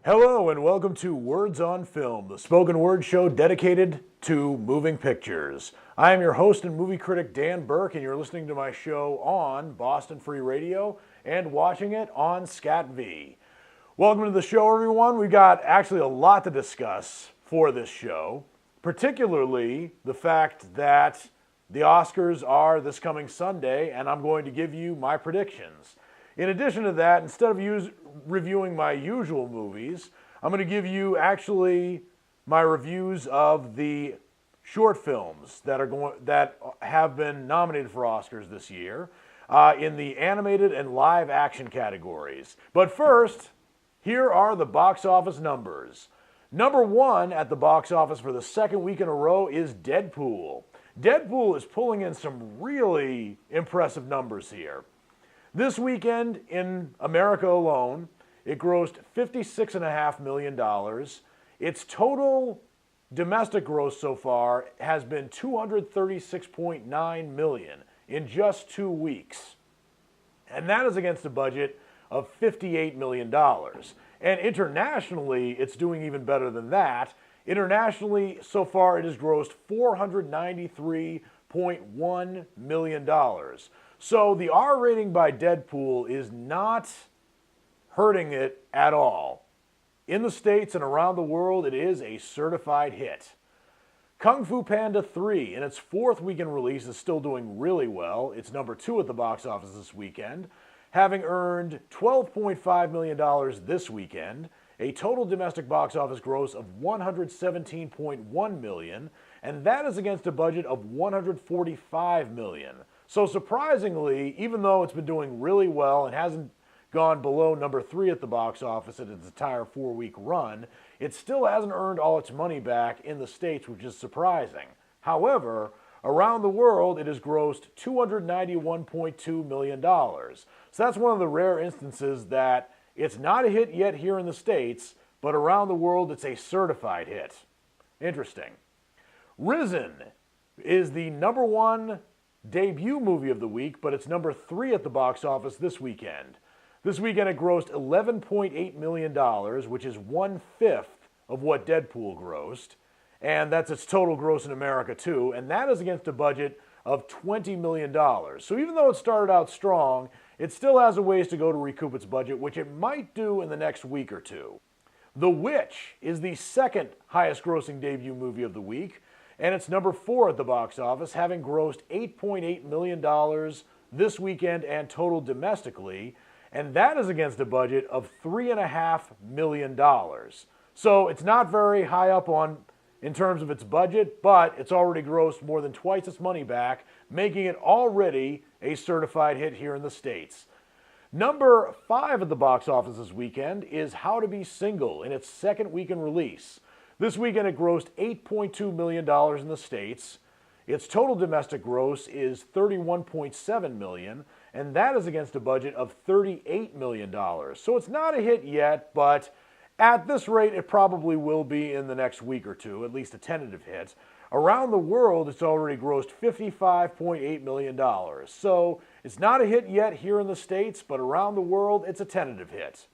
Hello and welcome to Words on Film, the spoken word show dedicated to moving pictures. I am your host and movie critic Dan Burke, and you're listening to my show on Boston Free Radio and watching it on SCATV. Welcome to the show, everyone. We've got actually a lot to discuss for this show, particularly the fact that the Oscars are this coming Sunday, and I'm going to give you my predictions. In addition to that, instead of reviewing my usual movies, I'm going to give you actually my reviews of the short films that have been nominated for Oscars this year in the animated and live action categories. But first, here are the box office numbers. Number one at the box office for the second week in a row is Deadpool. Deadpool is pulling in some really impressive numbers here. This weekend in America alone, it grossed $56.5 million. Its total domestic gross so far has been $236.9 million in just 2 weeks. And that is against a budget of $58 million. And internationally, it's doing even better than that. Internationally, so far, it has grossed $493.1 million. So the R rating by Deadpool is not hurting it at all. In the States and around the world, it is a certified hit. Kung Fu Panda 3, in its fourth weekend release, is still doing really well. It's number 2 at the box office this weekend, having earned $12.5 million this weekend, a total domestic box office gross of $117.1 million, and that is against a budget of $145 million. So surprisingly, even though it's been doing really well and hasn't gone below number 3 at the box office in its entire 4-week run, it still hasn't earned all its money back in the States, which is surprising. However, around the world, it has grossed $291.2 million. So that's one of the rare instances that it's not a hit yet here in the States, but around the world, it's a certified hit. Interesting. Risen is the number 1 debut movie of the week, but it's number 3 at the box office this weekend. This weekend it grossed $11.8 million, which is 1/5 of what Deadpool grossed, and that's its total gross in America too, and that is against a budget of $20 million. So even though it started out strong, it still has a ways to go to recoup its budget, which it might do in the next week or two. The Witch is the second highest grossing debut movie of the week, and it's number 4 at the box office, having grossed $8.8 million this weekend and total domestically, and that is against a budget of $3.5 million. So it's not very high up in terms of its budget, but it's already grossed more than twice its money back, making it already a certified hit here in the States. Number 5 at the box office this weekend is How to Be Single in its second weekend release. This weekend it grossed $8.2 million in the States. Its total domestic gross is $31.7 million, and that is against a budget of $38 million. So it's not a hit yet, but at this rate it probably will be in the next week or two, at least a tentative hit. Around the world, it's already grossed $55.8 million. So it's not a hit yet here in the States, but around the world, it's a tentative hit.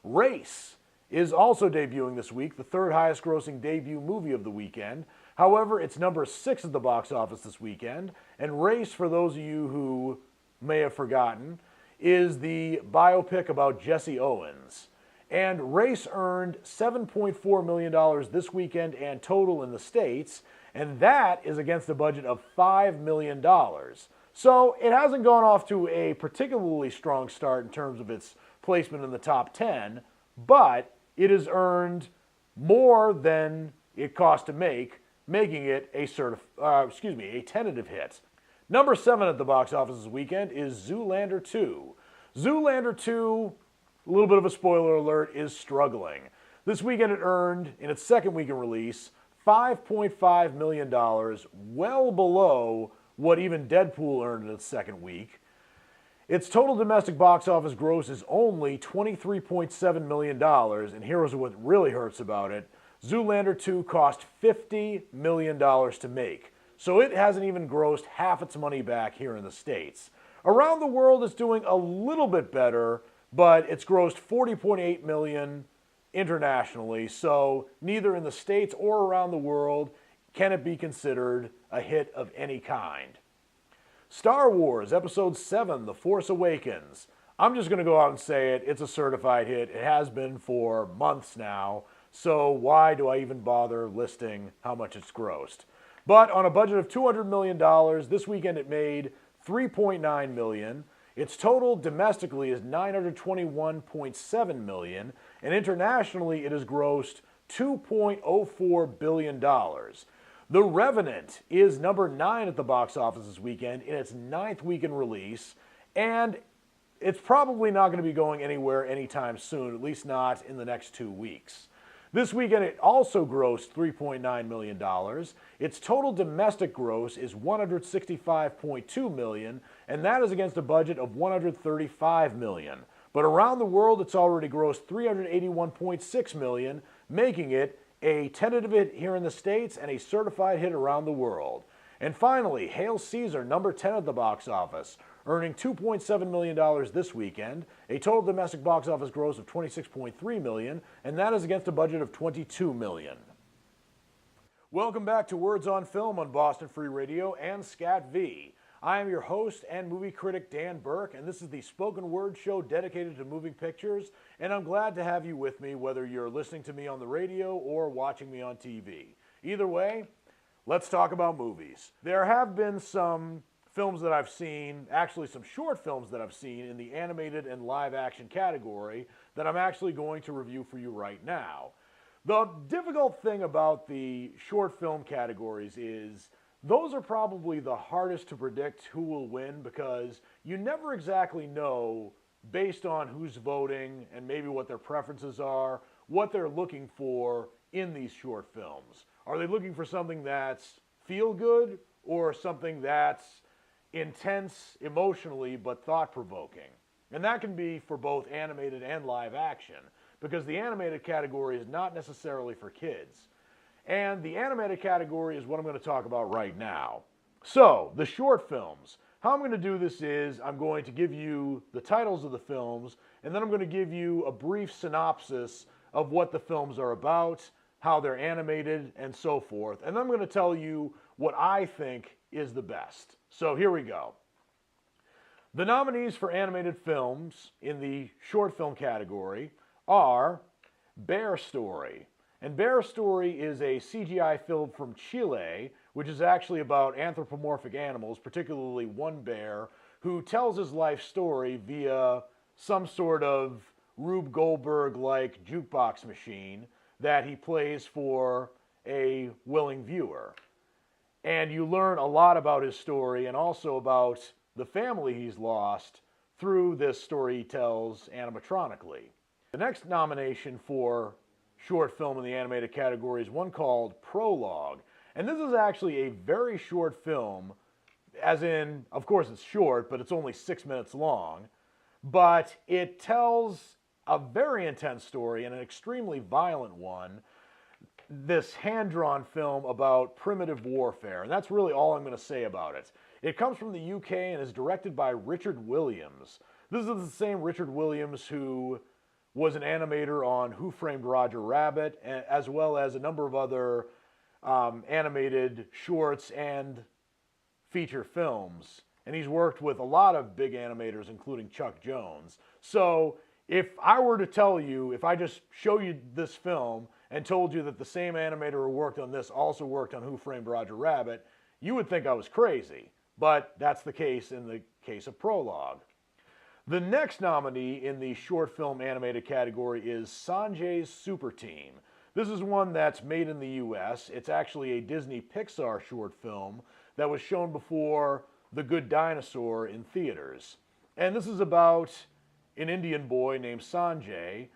Race is also debuting this week, the third highest grossing debut movie of the weekend. However, it's number 6 at the box office this weekend, and Race, for those of you who may have forgotten, is the biopic about Jesse Owens. And Race earned $7.4 million this weekend and total in the States, and that is against a budget of $5 million. So it hasn't gone off to a particularly strong start in terms of its placement in the top 10, but it has earned more than it cost to make, making it a tentative hit. Number 7 at the box office this weekend is Zoolander 2. Zoolander 2, a little bit of a spoiler alert, is struggling. This weekend it earned, in its second weekend release, $5.5 million, well below what even Deadpool earned in its second week. Its total domestic box office gross is only $23.7 million, and here's what really hurts about it. Zoolander 2 cost $50 million to make, so it hasn't even grossed half its money back here in the States. Around the world, it's doing a little bit better, but it's grossed $40.8 million internationally, so neither in the States or around the world can it be considered a hit of any kind. Star Wars Episode 7, The Force Awakens. I'm just going to go out and say it. It's a certified hit. It has been for months now, so why do I even bother listing how much it's grossed? But on a budget of $200 million, this weekend it made $3.9 million. Its total domestically is $921.7 million, and internationally it has grossed $2.04 billion. The Revenant is number 9 at the box office this weekend in its 9th weekend release, and it's probably not going to be going anywhere anytime soon, at least not in the next 2 weeks. This weekend it also grossed $3.9 million. Its total domestic gross is $165.2 million, and that is against a budget of $135 million. But around the world it's already grossed $381.6 million, making it a tentative hit here in the States and a certified hit around the world. And finally, Hail Caesar, number 10 at the box office, earning $2.7 million this weekend, a total domestic box office gross of $26.3 million, and that is against a budget of $22 million. Welcome back to Words on Film on Boston Free Radio and SCATV. I am your host and movie critic Dan Burke, and this is the spoken word show dedicated to moving pictures, and I'm glad to have you with me whether you're listening to me on the radio or watching me on TV. Either way, let's talk about movies. There have been some films that I've seen, actually some short films that I've seen in the animated and live action category that I'm actually going to review for you right now. The difficult thing about the short film categories is those are probably the hardest to predict who will win because you never exactly know, based on who's voting and maybe what their preferences are, what they're looking for in these short films. Are they looking for something that's feel good or something that's intense emotionally but thought-provoking? And that can be for both animated and live action, because the animated category is not necessarily for kids. And the animated category is what I'm going to talk about right now. So, the short films. How I'm going to do this is I'm going to give you the titles of the films, and then I'm going to give you a brief synopsis of what the films are about, how they're animated, and so forth. And then I'm going to tell you what I think is the best. So here we go. The nominees for animated films in the short film category are Bear Story. And Bear Story is a CGI film from Chile, which is actually about anthropomorphic animals, particularly one bear, who tells his life story via some sort of Rube Goldberg-like jukebox machine that he plays for a willing viewer. And you learn a lot about his story and also about the family he's lost through this story he tells animatronically. The next nomination for short film in the animated category is one called Prologue. And this is actually a very short film, as in, of course it's short, but it's only 6 minutes long. But it tells a very intense story and an extremely violent one, this hand-drawn film about primitive warfare. And that's really all I'm going to say about it. It comes from the UK and is directed by Richard Williams. This is the same Richard Williams who was an animator on Who Framed Roger Rabbit, as well as a number of other animated shorts and feature films. And he's worked with a lot of big animators, including Chuck Jones. So if I were to tell you, if I just show you this film and told you that the same animator who worked on this also worked on Who Framed Roger Rabbit, you would think I was crazy. But that's the case in the case of Prologue. The next nominee in the short film animated category is Sanjay's Super Team. This is one that's made in the US. It's actually a Disney Pixar short film that was shown before The Good Dinosaur in theaters. And this is about an Indian boy named Sanjay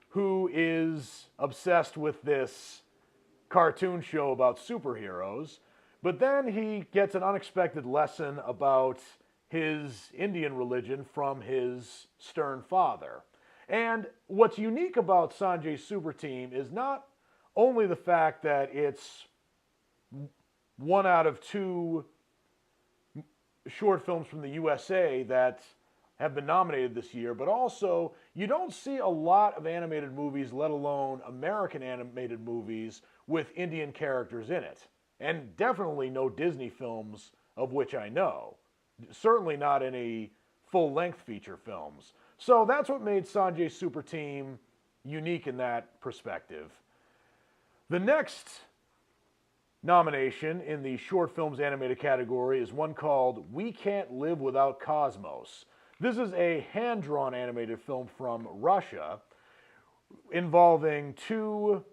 who is obsessed with this cartoon show about superheroes, but then he gets an unexpected lesson about his Indian religion from his stern father. And what's unique about Sanjay's Super Team is not only the fact that it's one out of 2 short films from the USA that have been nominated this year, but also you don't see a lot of animated movies, let alone American animated movies, with Indian characters in it. And definitely no Disney films of which I know. Certainly not any full-length feature films. So that's what made Sanjay's Super Team unique in that perspective. The next nomination in the short films animated category is one called We Can't Live Without Cosmos. This is a hand-drawn animated film from Russia involving two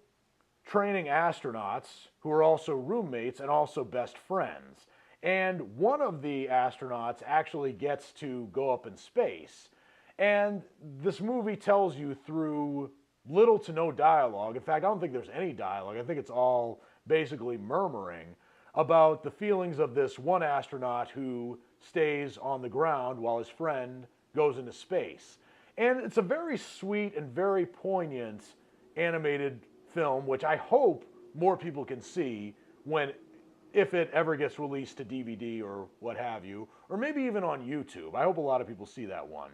training astronauts who are also roommates and also best friends. And one of the astronauts actually gets to go up in space. And this movie tells you through little to no dialogue. In fact, I don't think there's any dialogue. I think it's all basically murmuring about the feelings of this one astronaut who stays on the ground while his friend goes into space. And it's a very sweet and very poignant animated film, which I hope more people can see if it ever gets released to DVD or what have you, or maybe even on YouTube. I hope a lot of people see that one.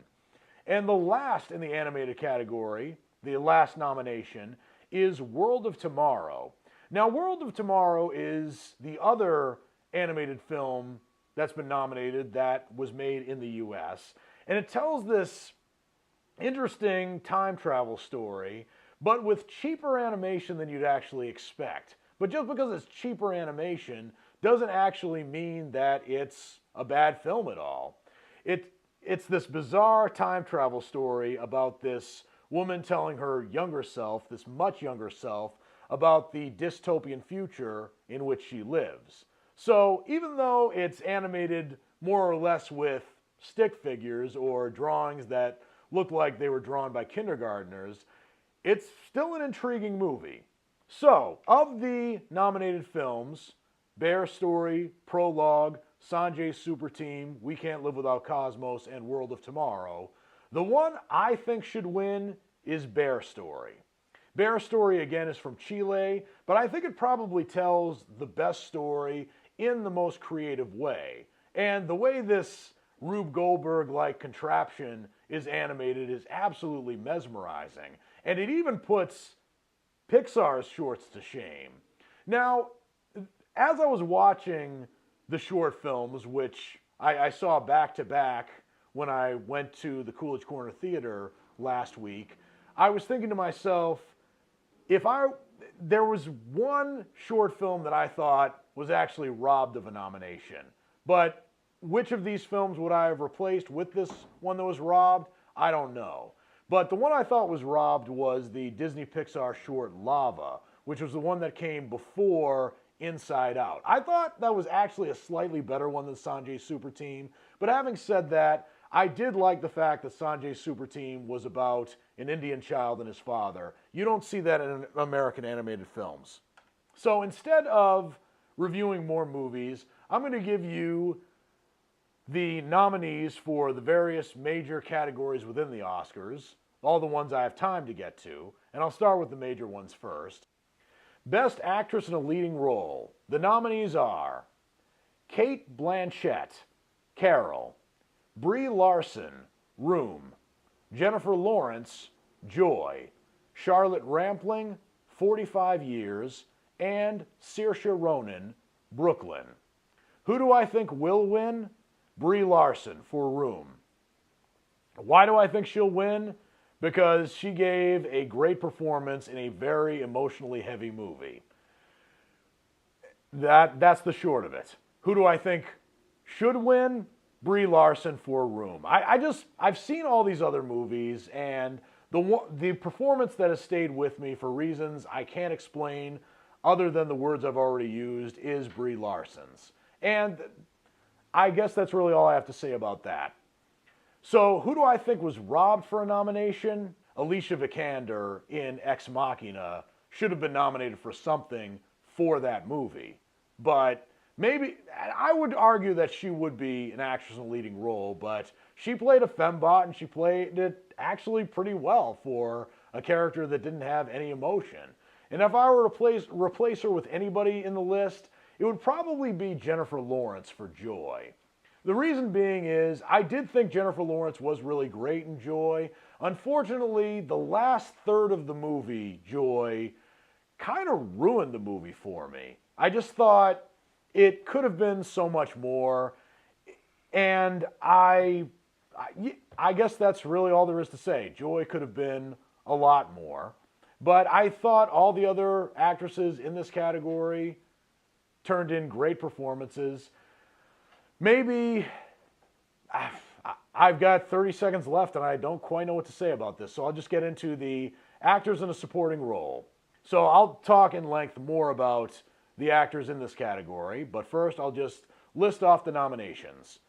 And the last in the animated category, the last nomination, is World of Tomorrow. Now, World of Tomorrow is the other animated film that's been nominated that was made in the US. And it tells this interesting time travel story, but with cheaper animation than you'd actually expect. But just because it's cheaper animation doesn't actually mean that it's a bad film at all. It's this bizarre time travel story about this woman telling her younger self, this much younger self, about the dystopian future in which she lives. So even though it's animated more or less with stick figures or drawings that look like they were drawn by kindergartners, it's still an intriguing movie. So, of the nominated films, Bear Story, Prologue, Sanjay's Super Team, We Can't Live Without Cosmos, and World of Tomorrow, the one I think should win is Bear Story. Bear Story, again, is from Chile, but I think it probably tells the best story in the most creative way. And the way this Rube Goldberg-like contraption is animated is absolutely mesmerizing. And it even puts Pixar's shorts to shame. Now, as I was watching the short films, which I saw back-to-back when I went to the Coolidge Corner Theater last week, I was thinking to myself, there was one short film that I thought was actually robbed of a nomination. But which of these films would I have replaced with this one that was robbed? I don't know. But the one I thought was robbed was the Disney Pixar short Lava, which was the one that came before Inside Out. I thought that was actually a slightly better one than Sanjay's Super Team, but having said that, I did like the fact that Sanjay's Super Team was about an Indian child and his father. You don't see that in American animated films. So instead of reviewing more movies, I'm going to give you the nominees for the various major categories within the Oscars, all the ones I have time to get to, and I'll start with the major ones first. Best Actress in a Leading Role. The nominees are Cate Blanchett, Carol; Brie Larson, Room; Jennifer Lawrence, Joy; Charlotte Rampling, 45 Years; and Saoirse Ronan, Brooklyn. Who do I think will win? Brie Larson for Room. Why do I think she'll win? Because she gave a great performance in a very emotionally heavy movie. That's the short of it. Who do I think should win? Brie Larson for Room. I've seen all these other movies, and the performance that has stayed with me for reasons I can't explain other than the words I've already used is Brie Larson's. And I guess that's really all I have to say about that. So who do I think was robbed for a nomination? Alicia Vikander in Ex Machina should have been nominated for something for that movie. But maybe, I would argue that she would be an actress in a leading role, but she played a fembot and she played it actually pretty well for a character that didn't have any emotion. And if I were to replace her with anybody in the list, it would probably be Jennifer Lawrence for Joy. The reason being is I did think Jennifer Lawrence was really great in Joy. Unfortunately, the last third of the movie, Joy, kind of ruined the movie for me. I just thought it could have been so much more, and I guess that's really all there is to say. Joy could have been a lot more, but I thought all the other actresses in this category turned in great performances. Maybe I've got 30 seconds left and I don't quite know what to say about this, so I'll just get into the actors in a supporting role. So I'll talk in length more about the actors in this category, but first I'll just list off the nominations.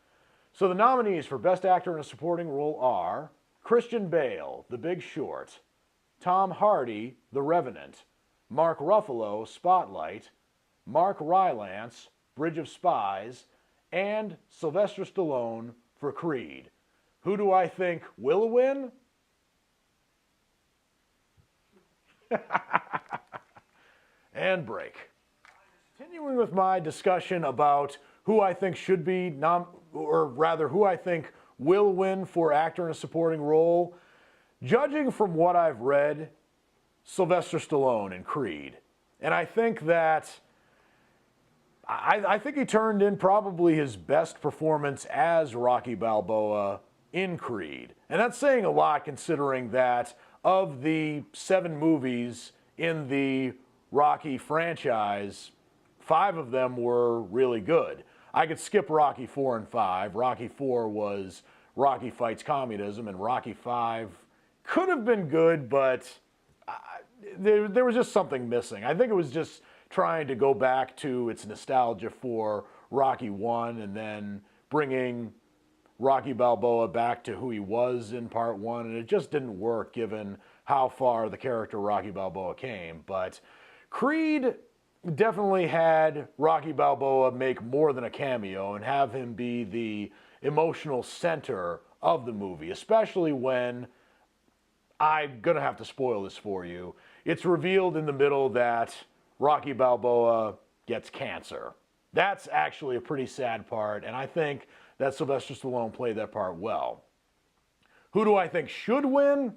So the nominees for Best Actor in a Supporting Role are Christian Bale, The Big Short, Tom Hardy, The Revenant, Mark Ruffalo, Spotlight, Mark Rylance, Bridge of Spies, and Sylvester Stallone for Creed. Who do I think will win? And break. Continuing with my discussion about who I think should be, who I think will win for actor in a supporting role, judging from what I've read, Sylvester Stallone in Creed. And I think that I think he turned in probably his best performance as Rocky Balboa in Creed. And that's saying a lot considering that of the 7 movies in the Rocky franchise, 5 of them were really good. I could skip Rocky 4 and 5. Rocky 4 was Rocky Fights Communism, and Rocky 5 could have been good, but there was just something missing. I think it was just trying to go back to its nostalgia for Rocky 1 and then bringing Rocky Balboa back to who he was in part 1, and it just didn't work given how far the character Rocky Balboa came. But Creed definitely had Rocky Balboa make more than a cameo and have him be the emotional center of the movie, especially when, I'm going to have to spoil this for you, it's revealed in the middle that Rocky Balboa gets cancer. That's actually a pretty sad part, and I think that Sylvester Stallone played that part well. Who do I think should win?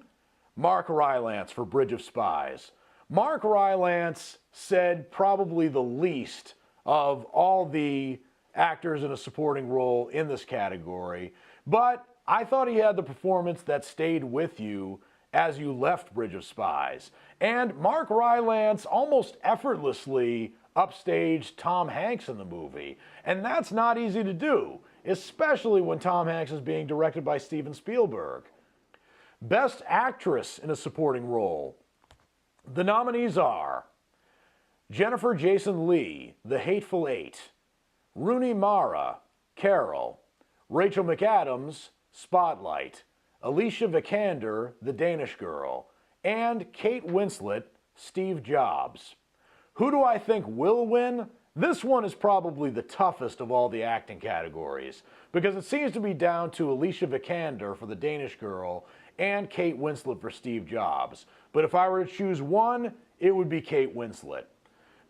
Mark Rylance for Bridge of Spies. Mark Rylance said probably the least of all the actors in a supporting role in this category, but I thought he had the performance that stayed with you as you left Bridge of Spies. And Mark Rylance almost effortlessly upstaged Tom Hanks in the movie. And that's not easy to do, especially when Tom Hanks is being directed by Steven Spielberg. Best Actress in a Supporting Role. The nominees are Jennifer Jason Leigh, The Hateful Eight, Rooney Mara, Carol, Rachel McAdams, Spotlight, Alicia Vikander, The Danish Girl, and Kate Winslet, Steve Jobs. Who do I think will win? This one is probably the toughest of all the acting categories because it seems to be down to Alicia Vikander for The Danish Girl and Kate Winslet for Steve Jobs. But if I were to choose one, it would be Kate Winslet.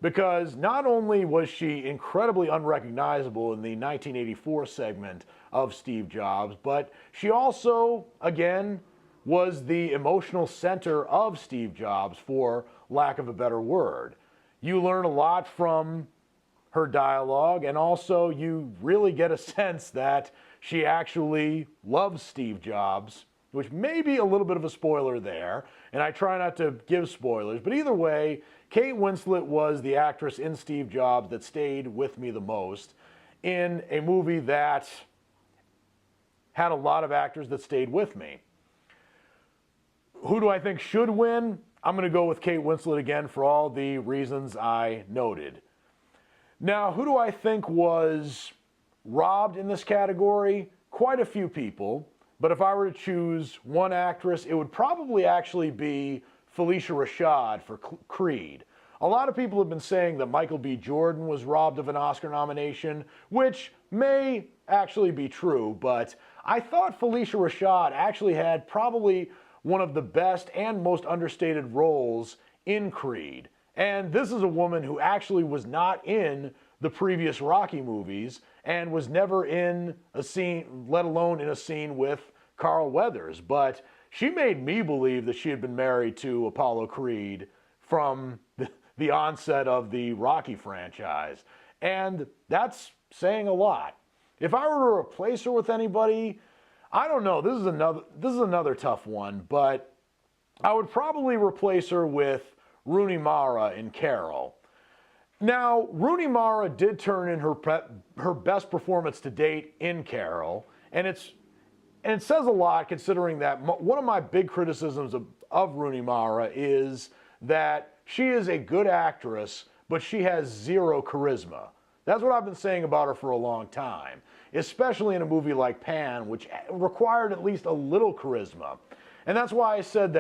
Because not only was she incredibly unrecognizable in the 1984 segment of Steve Jobs, but she also, again, was the emotional center of Steve Jobs, for lack of a better word. You learn a lot from her dialogue, and also you really get a sense that she actually loves Steve Jobs, which may be a little bit of a spoiler there, and I try not to give spoilers, but either way, Kate Winslet was the actress in Steve Jobs that stayed with me the most in a movie that had a lot of actors that stayed with me. Who do I think should win? I'm going to go with Kate Winslet again for all the reasons I noted. Now, who do I think was robbed in this category? Quite a few people, but if I were to choose one actress, it would probably actually be Phylicia Rashad for Creed. A lot of people have been saying that Michael B. Jordan was robbed of an Oscar nomination, which may actually be true, but I thought Phylicia Rashad actually had probably one of the best and most understated roles in Creed. And this is a woman who actually was not in the previous Rocky movies, and was never in a scene, let alone in a scene with Carl Weathers. But she made me believe that she had been married to Apollo Creed from the onset of the Rocky franchise. And that's saying a lot. If I were to replace her with anybody, I don't know. This is another tough one, but I would probably replace her with Rooney Mara in Carol. Now, Rooney Mara did turn in her best performance to date in Carol, and it says a lot considering that one of my big criticisms of Rooney Mara is that she is a good actress, but she has zero charisma. That's what I've been saying about her for a long time, especially in a movie like Pan, which required at least a little charisma. And that's why I said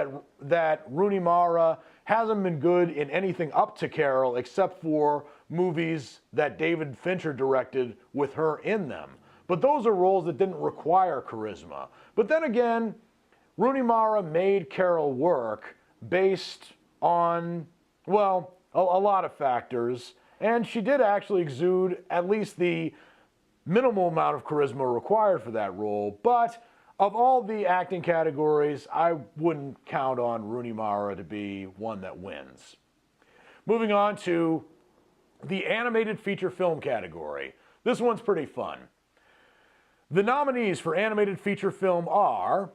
that Rooney Mara hasn't been good in anything up to Carol except for movies that David Fincher directed with her in them. But those are roles that didn't require charisma. But then again, Rooney Mara made Carol work based on, well, a lot of factors. And she did actually exude at least the minimal amount of charisma required for that role. But of all the acting categories, I wouldn't count on Rooney Mara to be one that wins. Moving on to the animated feature film category. This one's pretty fun. The nominees for animated feature film are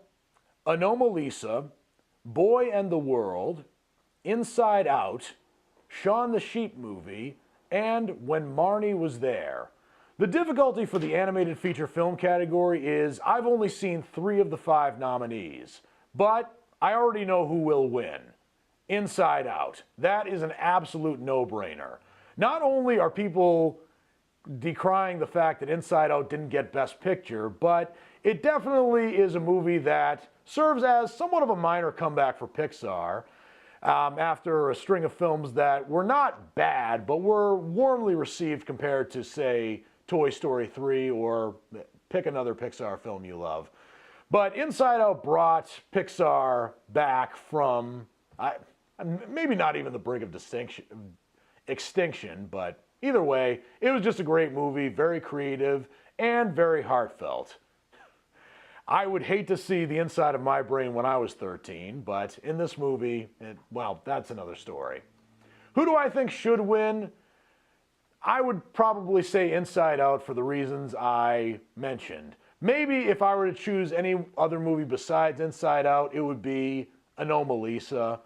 Anomalisa, Boy and the World, Inside Out, Shaun the Sheep Movie, and When Marnie Was There. The difficulty for the animated feature film category is I've only seen 3 of the 5 nominees, but I already know who will win. Inside Out. That is an absolute no-brainer. Not only are people decrying the fact that Inside Out didn't get Best Picture, but it definitely is a movie that serves as somewhat of a minor comeback for Pixar after a string of films that were not bad, but were warmly received compared to, say, Toy Story 3 or pick another Pixar film you love. But Inside Out brought Pixar back from, maybe not even the brink of extinction, but either way, it was just a great movie, very creative, and very heartfelt. I would hate to see the inside of my brain when I was 13, but in this movie, well, that's another story. Who do I think should win? I would probably say Inside Out for the reasons I mentioned. Maybe if I were to choose any other movie besides Inside Out, it would be Anomalisa.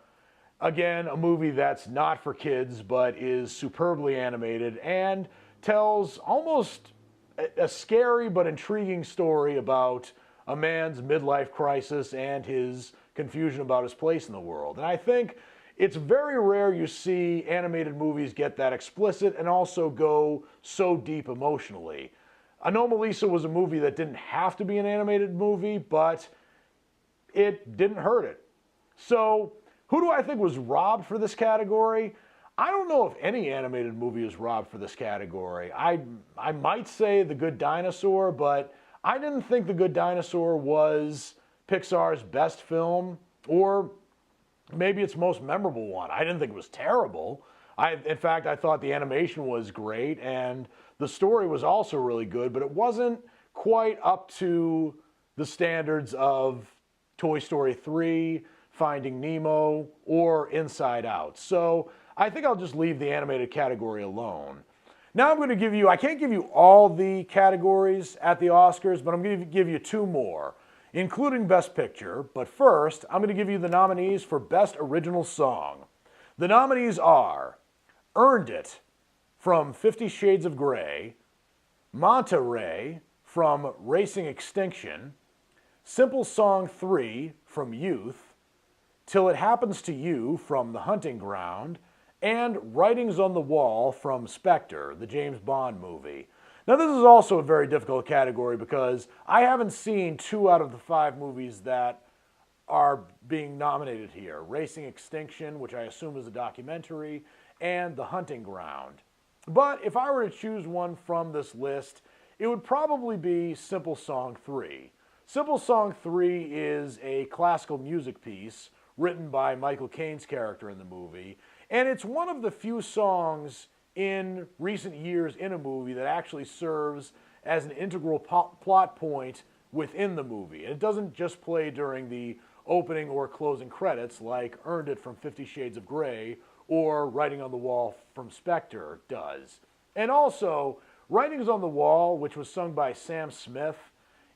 Again, a movie that's not for kids, but is superbly animated and tells almost a scary but intriguing story about a man's midlife crisis and his confusion about his place in the world. And I think it's very rare you see animated movies get that explicit and also go so deep emotionally. Anomalisa was a movie that didn't have to be an animated movie, but it didn't hurt it. So, who do I think was robbed for this category? I don't know if any animated movie is robbed for this category. I might say The Good Dinosaur, but I didn't think The Good Dinosaur was Pixar's best film, or maybe its most memorable one. I didn't think it was terrible. In fact, I thought the animation was great, and the story was also really good, but it wasn't quite up to the standards of Toy Story 3, Finding Nemo, or Inside Out. So I think I'll just leave the animated category alone. Now I'm going to give you, I can't give you all the categories at the Oscars, but I'm going to give you 2 more, including Best Picture. But first, I'm going to give you the nominees for Best Original Song. The nominees are Earned It from 50 Shades of Grey, Manta Ray from Racing Extinction, Simple Song 3 from Youth, Till It Happens to You from The Hunting Ground, and Writings on the Wall from Spectre, the James Bond movie. Now this is also a very difficult category because I haven't seen 2 out of the 5 movies that are being nominated here. Racing Extinction, which I assume is a documentary, and The Hunting Ground. But if I were to choose one from this list, it would probably be Simple Song 3. Simple Song 3 is a classical music piece written by Michael Caine's character in the movie, and it's one of the few songs in recent years in a movie that actually serves as an integral plot point within the movie. And it doesn't just play during the opening or closing credits like Earned It from 50 Shades of Grey or Writing on the Wall from Spectre does. And also, Writings on the Wall, which was sung by Sam Smith,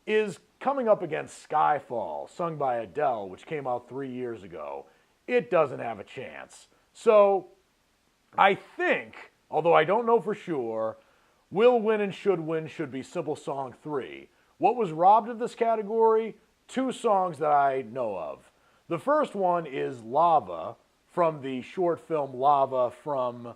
is coming up against Skyfall, sung by Adele, which came out 3 years ago. It doesn't have a chance. So, I think, although I don't know for sure, Will Win and Should Win should be Simple Song 3. What was robbed of this category? 2 songs that I know of. The first one is Lava from the short film Lava from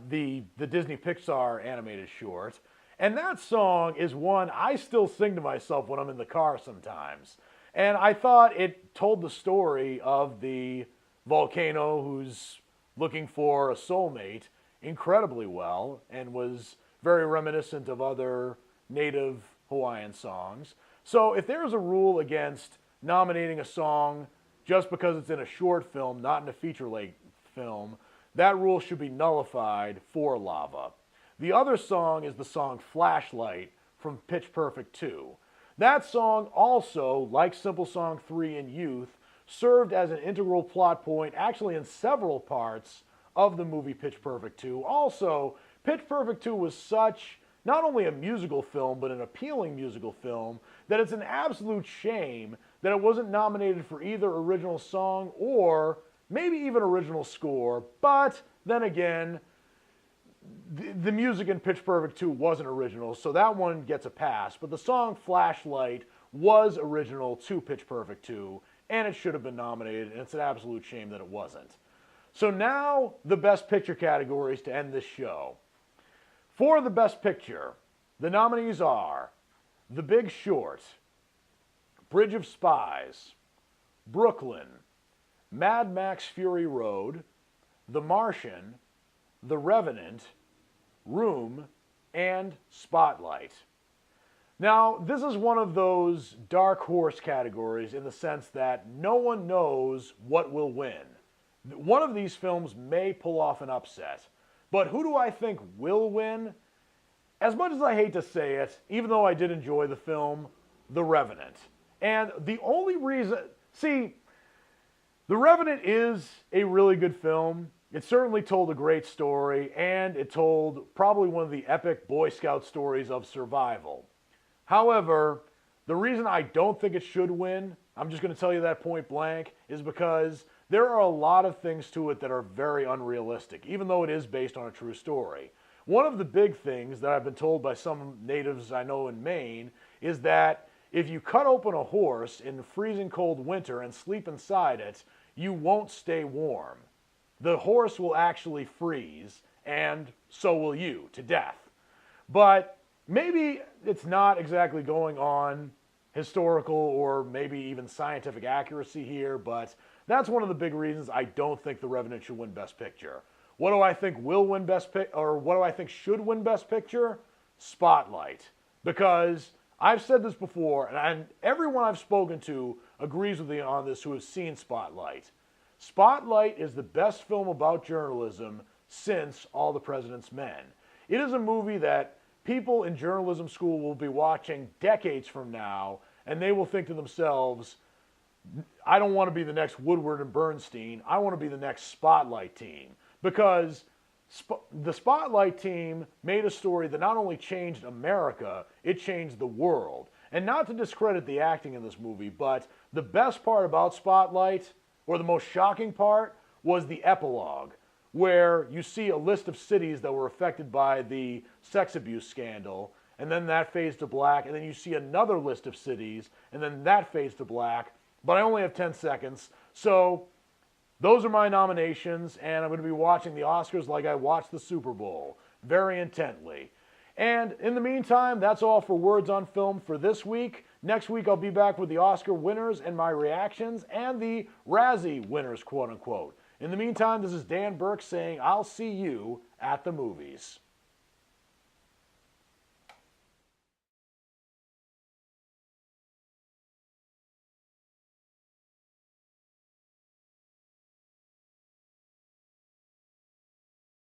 the Disney Pixar animated short. And that song is one I still sing to myself when I'm in the car sometimes. And I thought it told the story of the volcano who's looking for a soulmate incredibly well and was very reminiscent of other native Hawaiian songs. So if there's a rule against nominating a song just because it's in a short film, not in a feature-length film, that rule should be nullified for Lava. The other song is the song Flashlight from Pitch Perfect 2. That song also, like Simple Song 3 in Youth, served as an integral plot point actually in several parts of the movie Pitch Perfect 2. Also, Pitch Perfect 2 was such, not only a musical film, but an appealing musical film, that it's an absolute shame that it wasn't nominated for either original song or maybe even original score. But then again, the music in Pitch Perfect 2 wasn't original, so that one gets a pass. But the song Flashlight was original to Pitch Perfect 2, and it should have been nominated, and it's an absolute shame that it wasn't. So now, the Best Picture categories to end this show. For the Best Picture, the nominees are The Big Short, Bridge of Spies, Brooklyn, Mad Max Fury Road, The Martian, The Revenant, Room, and Spotlight. Now, this is one of those dark horse categories in the sense that no one knows what will win. One of these films may pull off an upset, but who do I think will win? As much as I hate to say it, even though I did enjoy the film, The Revenant. And the only reason... See, The Revenant is a really good film. It certainly told a great story, and it told probably one of the epic Boy Scout stories of survival. However, the reason I don't think it should win, I'm just going to tell you that point blank, is because there are a lot of things to it that are very unrealistic, even though it is based on a true story. One of the big things that I've been told by some natives I know in Maine is that if you cut open a horse in freezing cold winter and sleep inside it, you won't stay warm. The horse will actually freeze, and so will you, to death. But maybe it's not exactly going on historical or maybe even scientific accuracy here, but that's one of the big reasons I don't think The Revenant should win Best Picture. What do I think will win Best Picture, or what do I think should win Best Picture? Spotlight. Because I've said this before, and everyone I've spoken to agrees with me on this who has seen Spotlight. Spotlight is the best film about journalism since All the President's Men. It is a movie that people in journalism school will be watching decades from now, and they will think to themselves, I don't want to be the next Woodward and Bernstein. I want to be the next Spotlight team. Because the Spotlight team made a story that not only changed America, it changed the world. And not to discredit the acting in this movie, but the best part about Spotlight, or the most shocking part, was the epilogue, where you see a list of cities that were affected by the sex abuse scandal, and then that fades to black, and then you see another list of cities, and then that fades to black, but I only have 10 seconds, so those are my nominations, and I'm going to be watching the Oscars like I watched the Super Bowl, very intently. And in the meantime, that's all for Words on Film for this week. Next week, I'll be back with the Oscar winners and my reactions, and the Razzie winners, quote-unquote. In the meantime, this is Dan Burke saying I'll see you at the movies.